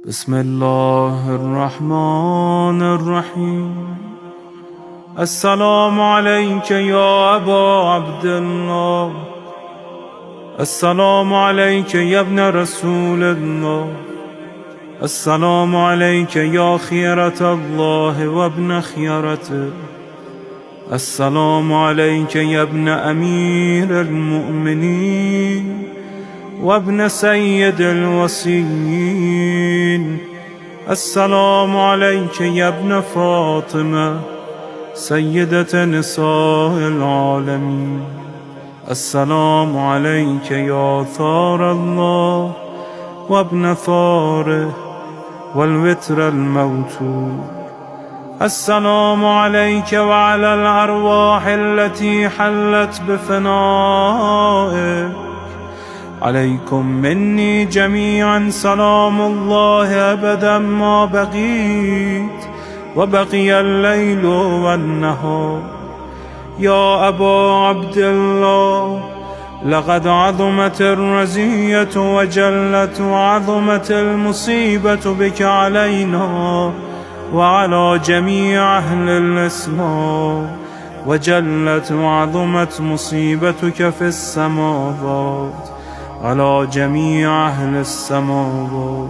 بسم الله الرحمن الرحيم. السلام عليك يا أبا عبد الله، السلام عليك يا ابن رسول الله، السلام عليك يا خيرة الله وابن خيرته، السلام عليك يا ابن أمير المؤمنين وابن سيد الوصيين، السلام عليك يا ابن فاطمة سيدة نساء العالمين، السلام عليك يا ثار الله وابن ثاره والوتر الموتور، السلام عليك وعلى الأرواح التي حلت بفنائك، عليكم مني جميعا سلام الله أبدا ما بقيت وبقي الليل والنهار. يا أبا عبد الله، لقد عظمت الرزية وجلت وعظمت المصيبة بك علينا وعلى جميع أهل الإسلام، وجلت وعظمت مصيبتك في السماوات على جميع أهل السماوات.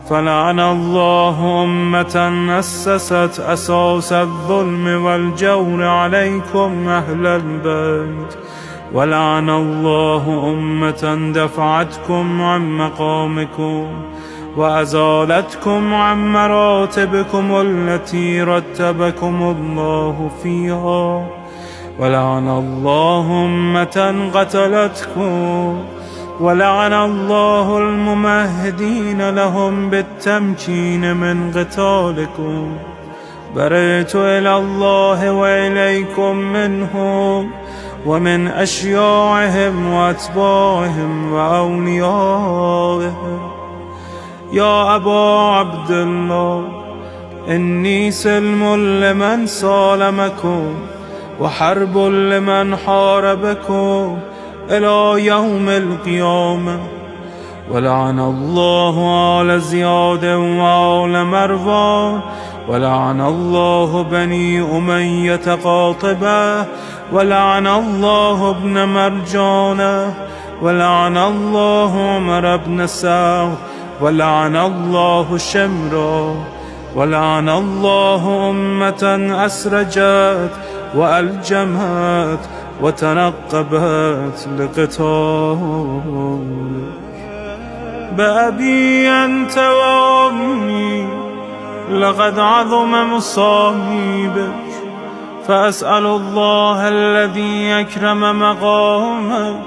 فلعن الله أمة أسست أساس الظلم والجور عليكم أهل البيت، ولعن الله أمة دفعتكم عن مقامكم وأزالتكم عن مراتبكم التي رتبكم الله فيها، ولعن الله أمة قتلتكم، ولعن الله الممهدين لهم بالتمكين من قتالكم. برئت إلى الله وإليكم منهم ومن أشياعهم وأتباعهم وأوليائهم. يا أبا عبد الله، إني سلم لمن سالمكم وحرب لمن حاربكم إلى يوم القيامة. ولعن الله آل زياد وآل مروان، ولعن الله بني أمية قاطبة، ولعن الله ابن مرجانة، ولعن الله عمر بن سعد، ولعن الله شمرا، ولعن الله أمة أسرجت وألجمت وتنقبت لقتالك. بأبي أنت وأمي لقد عظم مصائبك، فأسأل الله الذي أكرم مقامك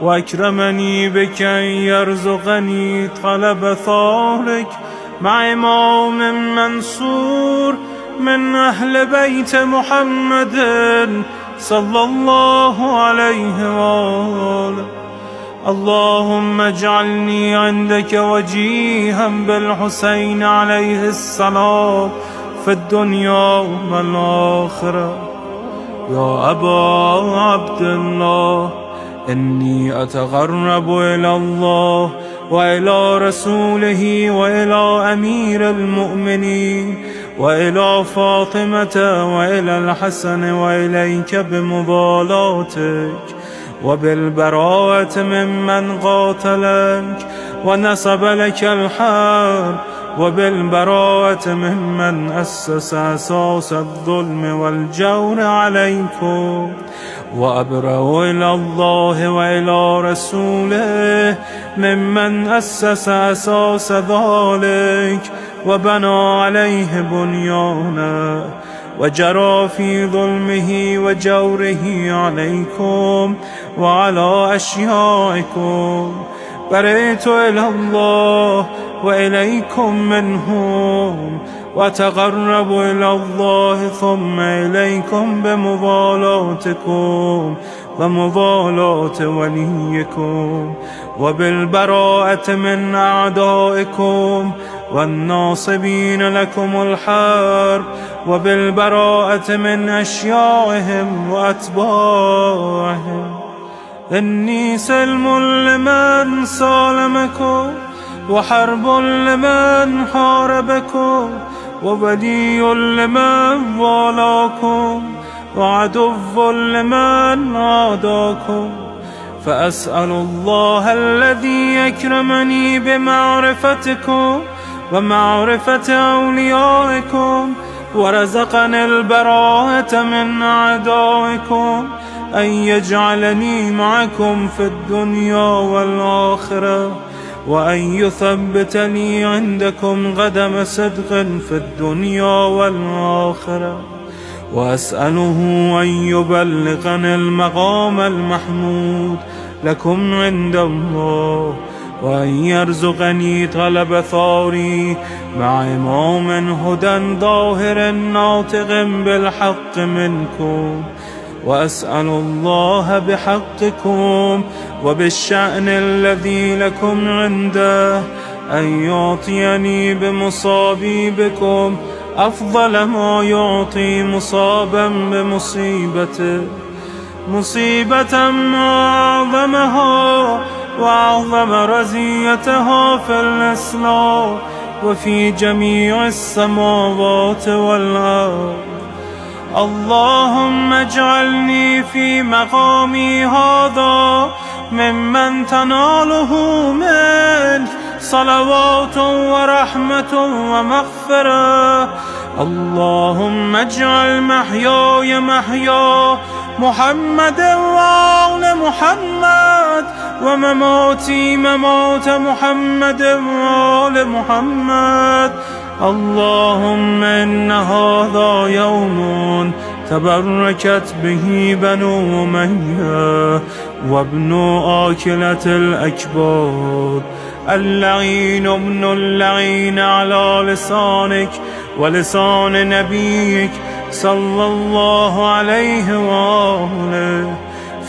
وأكرمني بك أن يرزقني طلب ثارك مع إمام منصور من أهل بيت محمد صلى الله عليه وآله. اللهم اجعلني عندك وجيها بالحسين عليه السلام في الدنيا والآخرة. يا أبا عبد الله، إني أتقرب إلى الله وإلى رسوله وإلى أمير المؤمنين وإلى فاطمة وإلى الحسن وإليك بمبالاتك وبالبراءة ممن قاتلك ونسب لك الحرب، وبالبراءة ممن أسس أساس الظلم والجور عليكم. وأبرأ إلى الله وإلى رسوله ممن أسس أساس ذلك وبنى عليه بنيانا وجرى في ظلمه وجوره عليكم وعلى أشيائكم. برئت إلى الله وإليكم منهم، وتقرب إلى الله ثم إليكم بمبالاتكم ومبالاة وليكم، وبالبراءة من أعدائكم والناصبين لكم الحرب، وبالبراءة من أشيائهم وأتباعهم. إني سلم لمن سالمكم وحرب لمن حاربكم، وولي لمن والاكم، وعدو لمن عاداكم. فأسأل الله الذي يكرمني بمعرفتكم ومعرفة أوليائكم، ورزقني البراءة من أعدائكم، أن يجعلني معكم في الدنيا والآخرة، وأن يثبت لي عندكم قدم صدق في الدنيا والآخرة. وأسأله أن يبلغني المقام المحمود لكم عند الله، وأن يرزقني طلب ثاري مع إمام هدى ظاهر ناطق بالحق منكم. وأسأل الله بحقكم وبالشأن الذي لكم عنده أن يعطيني بمصابي بكم أفضل ما يعطي مصابا بمصيبته، مصيبة ما أعظمها وأعظم رزيتها في الإسلام وفي جميع السماوات والأرض. اللهم اجعلني في مقامي هذا ممن تناله منك صلوات ورحمة ومغفرة. اللهم اجعل محياي محيا محمد وآل محمد، ومماتي ممات محمد وآل محمد. اللهم إن هذا يوم تبركت به بنو أمية وابن آكلة الأكباد، اللعين ابن اللعين على لسانك ولسان نبيك صلى الله عليه وآله،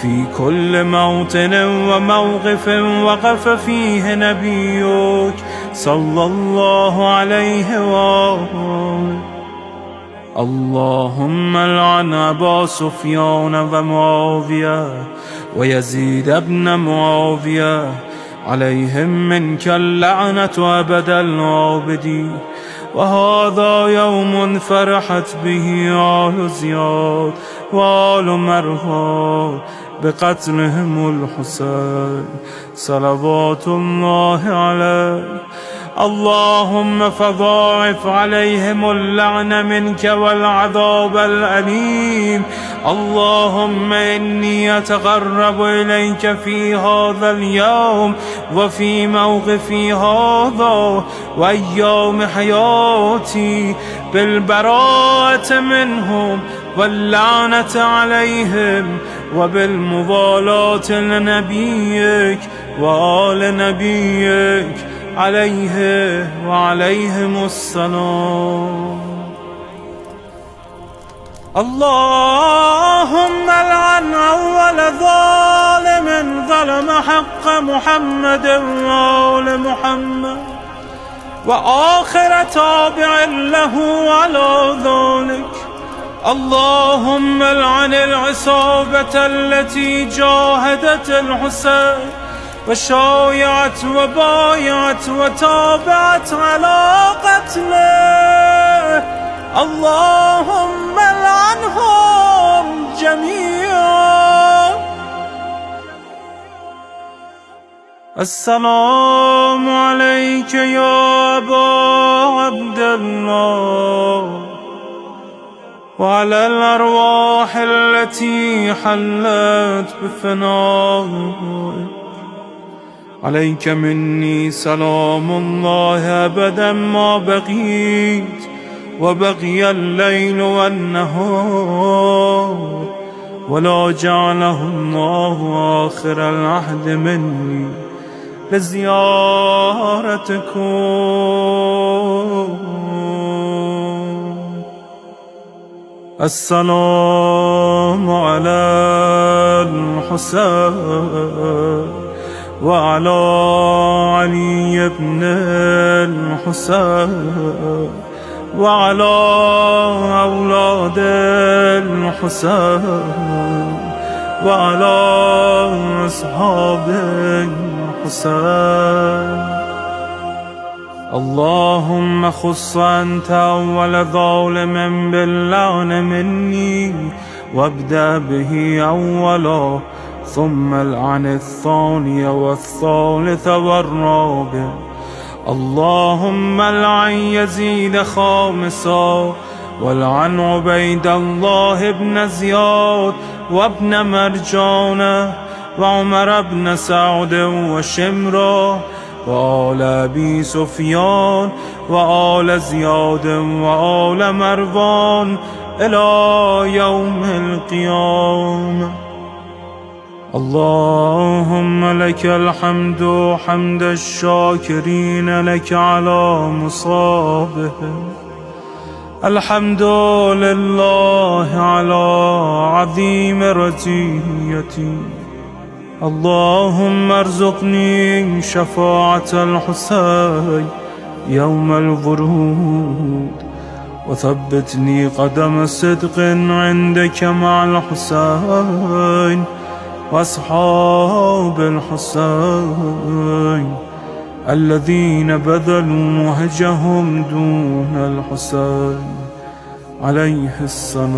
في كل موطن وموقف وقف فيه نبيك صلى الله عليه وآله. اللهم لعن أبا سفيان ومعاوية ويزيد بن معاوية، عليهم منك اللعنة أبد العابدين. وهذا يوم فرحت به آل زياد وآل مروان بقتلهم الحسين صلوات الله عليه. اللهم فضاعف عليهم اللعن منك والعذاب الأليم. اللهم إني أتقرب إليك في هذا اليوم وفي موقفي هذا وأيام حياتي بالبراءة منهم واللعنة عليهم، وبالموالاة لنبيك وآل نبيك عليه وعليهم السلام. اللهم لعن أول ظالم ظلم حق محمد وآل محمد، وآخر تابع له على ذلك. اللهم لعن العصابة التي جاهدت الحسين وشايعت وبايعت وتابعت على قتله. اللهم لعنهم جميعا. السلام عليك يا أبا عبد الله، وعلى الأرواح التي حلت بفنائك. عليك مني سلام الله أبدا ما بقيت وبقي الليل والنهار، ولا جعله الله آخر العهد مني لزيارتكم. السلام على الحسين وعلى علي بن الحسين وعلى أولاد الحسين وعلى أصحاب الحسين. اللهم خص أنت أول ظالم باللعن مني، وابدأ به أولا، ثم العن الثاني والثالث والرابع. اللهم العن يزيد خامسا، والعن عبيد الله بن زياد وابن مرجانة وعمر بن سعد وشمرة وآل أبي سفيان وآل زياد وآل مروان إلى يوم القيامة. اللهم لك الحمد حمد الشاكرين لك على مصابهم، الحمد لله على عظيم رزيتي. اللهم ارزقني شفاعة الحسين يوم الورود، وثبتني قدم صدق عندك مع الحسين وأصحاب الحسين الذين بذلوا وهجهم دون الحسين عليه السلام.